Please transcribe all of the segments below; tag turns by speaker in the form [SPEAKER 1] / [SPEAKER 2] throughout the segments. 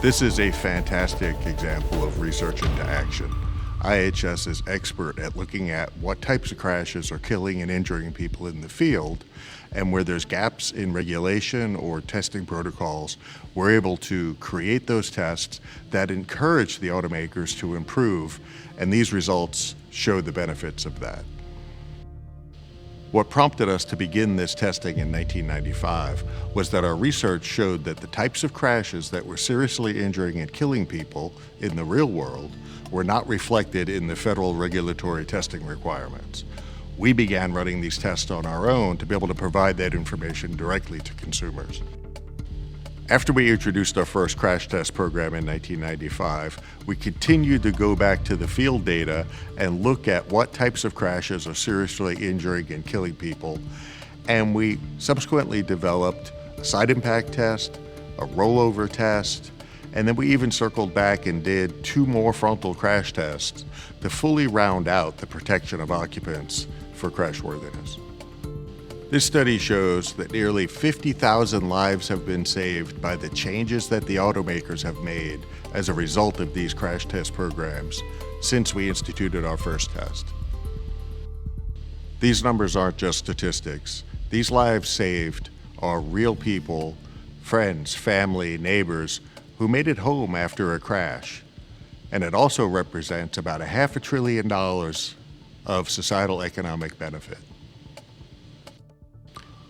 [SPEAKER 1] This is a fantastic example of research into action. IHS is expert at looking at what types of crashes are killing and injuring people in the field, and where there's gaps in regulation or testing protocols, we're able to create those tests that encourage the automakers to improve, and these results show the benefits of that. What prompted us to begin this testing in 1995 was that our research showed that the types of crashes that were seriously injuring and killing people in the real world were not reflected in the federal regulatory testing requirements. We began running these tests on our own to be able to provide that information directly to consumers. After we introduced our first crash test program in 1995, we continued to go back to the field data and look at what types of crashes are seriously injuring and killing people. And we subsequently developed a side impact test, a rollover test, and then we even circled back and did 2 more frontal crash tests to fully round out the protection of occupants for crashworthiness. This study shows that nearly 50,000 lives have been saved by the changes that the automakers have made as a result of these crash test programs since we instituted our first test. These numbers aren't just statistics. These lives saved are real people, friends, family, neighbors who made it home after a crash. And it also represents about $500 billion of societal economic benefit.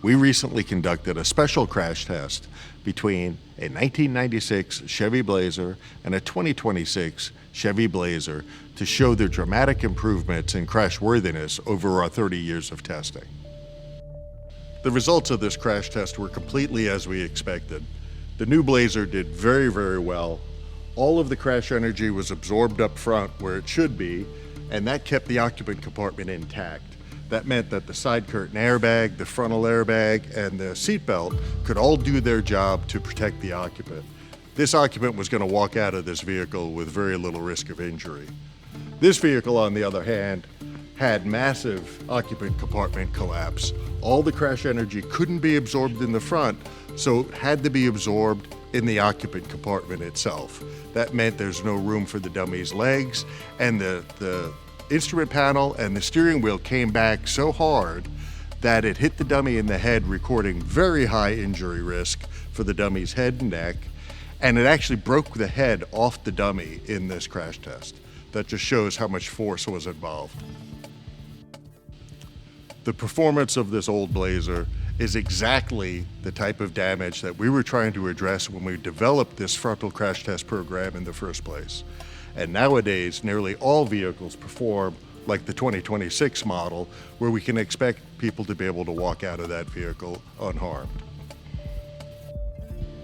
[SPEAKER 1] We recently conducted a special crash test between a 1996 Chevy Blazer and a 2026 Chevy Blazer to show the dramatic improvements in crashworthiness over our 30 years of testing. The results of this crash test were completely as we expected. The new Blazer did very, very well. All of the crash energy was absorbed up front where it should be, and that kept the occupant compartment intact. That meant that the side curtain airbag, the frontal airbag, and the seatbelt could all do their job to protect the occupant. This occupant was going to walk out of this vehicle with very little risk of injury. This vehicle, on the other hand, had massive occupant compartment collapse. All the crash energy couldn't be absorbed in the front, so it had to be absorbed in the occupant compartment itself. That meant there's no room for the dummy's legs, and the instrument panel and the steering wheel came back so hard that it hit the dummy in the head, recording very high injury risk for the dummy's head and neck, and it actually broke the head off the dummy in this crash test. That just shows how much force was involved. The performance of this old Blazer is exactly the type of damage that we were trying to address when we developed this frontal crash test program in the first place. And nowadays, nearly all vehicles perform like the 2026 model, where we can expect people to be able to walk out of that vehicle unharmed.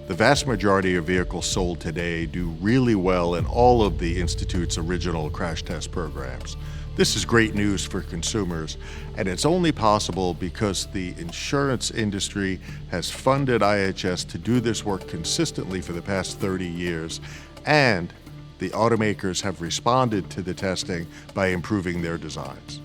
[SPEAKER 1] The vast majority of vehicles sold today do really well in all of the Institute's original crash test programs. This is great news for consumers, and it's only possible because the insurance industry has funded IHS to do this work consistently for the past 30 years, and the automakers have responded to the testing by improving their designs.